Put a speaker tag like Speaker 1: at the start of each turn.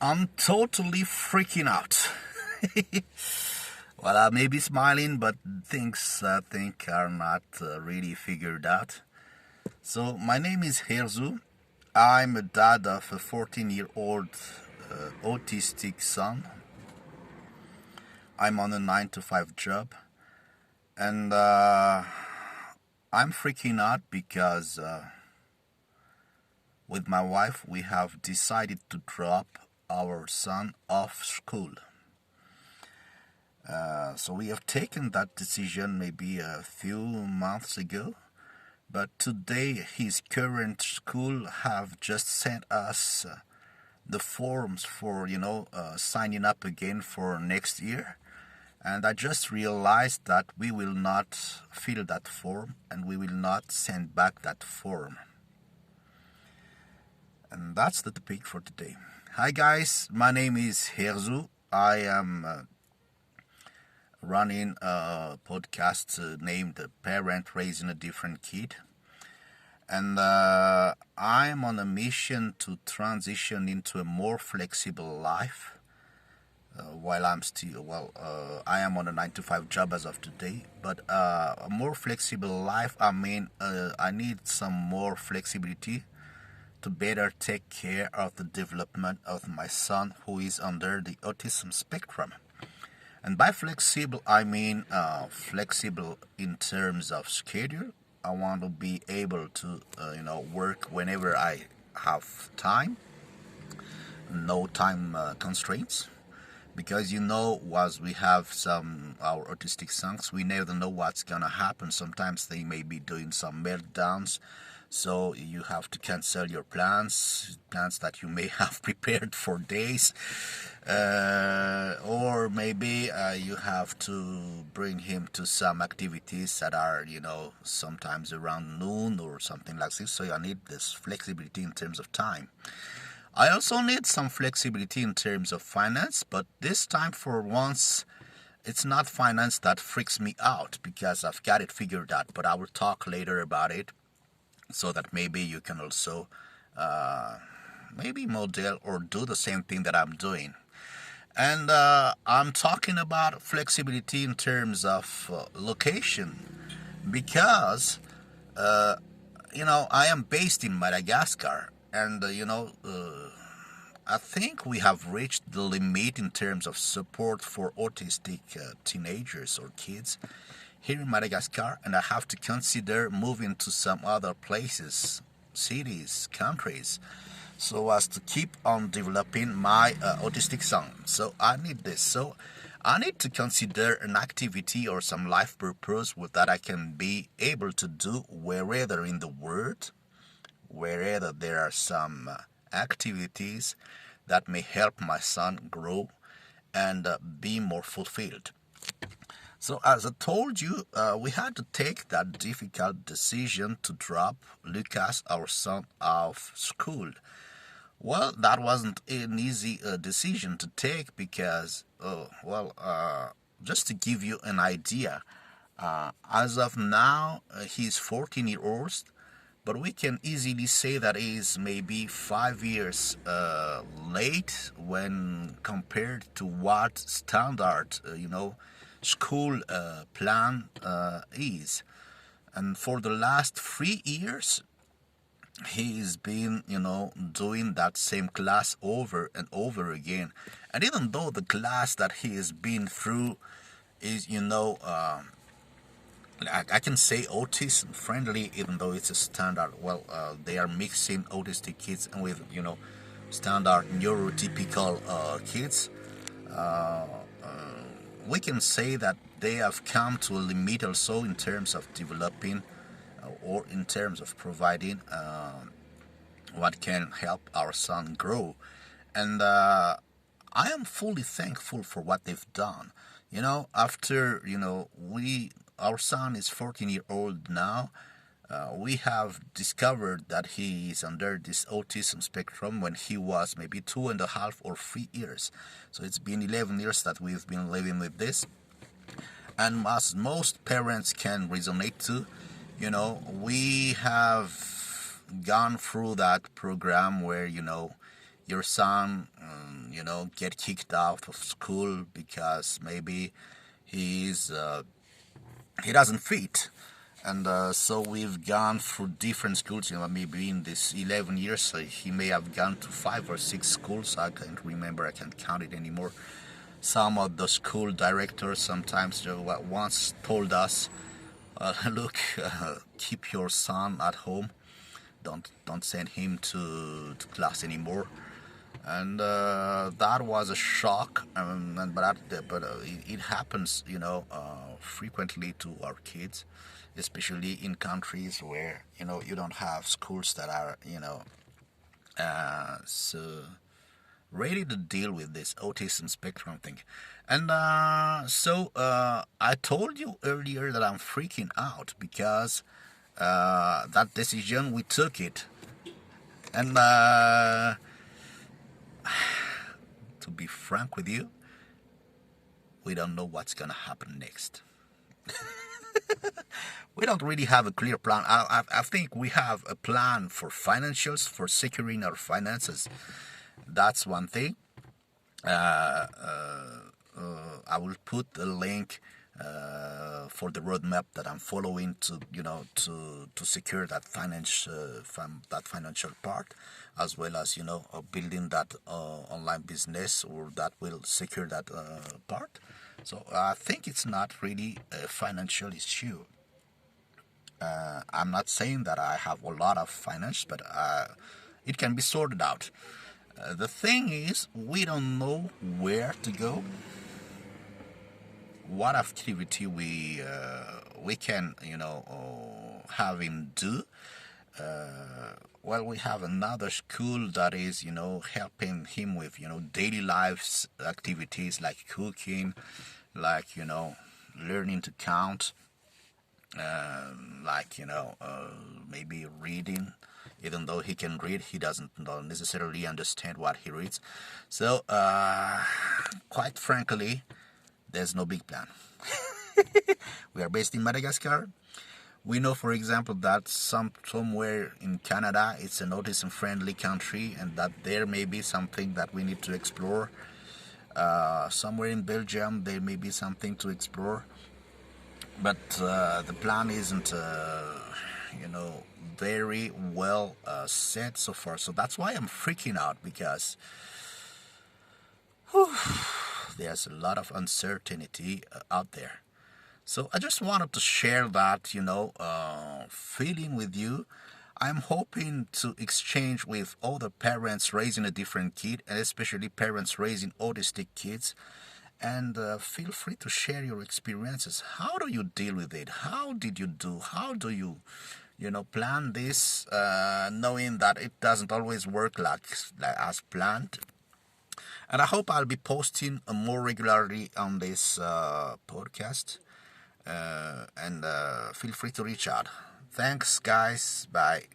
Speaker 1: I'm totally freaking out. Well, I may be smiling, but things I think are not really figured out. So, my name is Hery. I'm a dad of a 14-year-old autistic son. I'm on a 9 to 5 job, and I'm freaking out because with my wife we have decided to drop our son off school. So we have taken that decision maybe a few months ago, but today his current school have just sent us the forms for signing up again for next year, and I just realized that we will not fill that form and we will not send back that form. And that's the topic for today. Hi guys, my name is Hery. I am running a podcast named Parent Raising a Different Kid. And I'm on a mission to transition into a more flexible life while I'm still, I am on a 9 to 5 job as of today. But a more flexible life, I mean, I need some more flexibility to better take care of the development of my son who is under the autism spectrum. And by flexible, I mean flexible in terms of schedule. I want to be able to, work whenever I have time, no time constraints. Because as we have our autistic sons, we never know what's gonna happen. Sometimes they may be doing some meltdowns, so you have to cancel your plans that you may have prepared for days, or maybe you have to bring him to some activities that are, sometimes around noon or something like this. So I need this flexibility in terms of time. I also need some flexibility in terms of finance, but this time for once, it's not finance that freaks me out because I've got it figured out. But I will talk later about it so that maybe you can also maybe model or do the same thing that I'm doing. And I'm talking about flexibility in terms of location because, I am based in Madagascar. And, I think we have reached the limit in terms of support for autistic teenagers or kids here in Madagascar, and I have to consider moving to some other places, cities, countries, so as to keep on developing my autistic son. So I need this. So I need to consider an activity or some life purpose that I can be able to do wherever in the world, wherever there are some activities that may help my son grow and be more fulfilled. So as I told you, we had to take that difficult decision to drop Lucas, our son, off school. Well, that wasn't an easy decision to take because, just to give you an idea, as of now, he's 14 years old, but we can easily say that is maybe 5 years late when compared to what standard, school plan is. And for the last 3 years, he's been, doing that same class over and over again. And even though the class that he has been through is, I can say autism friendly, even though it's a standard. They are mixing autistic kids with, standard neurotypical kids. We can say that they have come to a limit also in terms of developing or in terms of providing what can help our son grow. And I am fully thankful for what they've done. After, our son is 14 years old now. We have discovered that he is under this autism spectrum when he was maybe 2.5 or 3 years. So it's been 11 years that we've been living with this. And as most parents can resonate to, we have gone through that program where, your son, get kicked out of school because maybe he's he doesn't fit. And so we've gone through different schools. Maybe in this 11 years, he may have gone to 5 or 6 schools. I can't remember. I can't count it anymore. Some of the school directors sometimes once told us, "Look, keep your son at home. Don't send him to class anymore." And that was a shock. It happens, frequently to our kids, especially in countries where you don't have schools that are so ready to deal with this autism spectrum thing. And I told you earlier that I'm freaking out because that decision, we took it. And to be frank with you, we don't know what's gonna happen next. We don't really have a clear plan. I think we have a plan for financials, for securing our finances. That's one thing. I will put a link for the roadmap that I'm following to secure that financial part, as well as building that online business, or that will secure that part. So I think it's not really a financial issue. I'm not saying that I have a lot of finance, but it can be sorted out. The thing is, we don't know where to go, what activity we can have him do. Well, we have another school that is helping him with daily lives activities like cooking, like learning to count, maybe reading. Even though he can read, he doesn't necessarily understand what he reads. So quite frankly, there's no big plan. We are based in Madagascar. We know, for example, that somewhere in Canada it's an autism-friendly country, and that there may be something that we need to explore. Somewhere in Belgium there may be something to explore, but the plan isn't, very well set so far. So that's why I'm freaking out, because there's a lot of uncertainty out there. So I just wanted to share that, feeling with you. I'm hoping to exchange with other parents raising a different kid, and especially parents raising autistic kids. And feel free to share your experiences. How do you deal with it? How did you do? How do you, plan this, knowing that it doesn't always work like as planned? And I hope I'll be posting more regularly on this podcast. And feel free to reach out. Thanks, guys. Bye.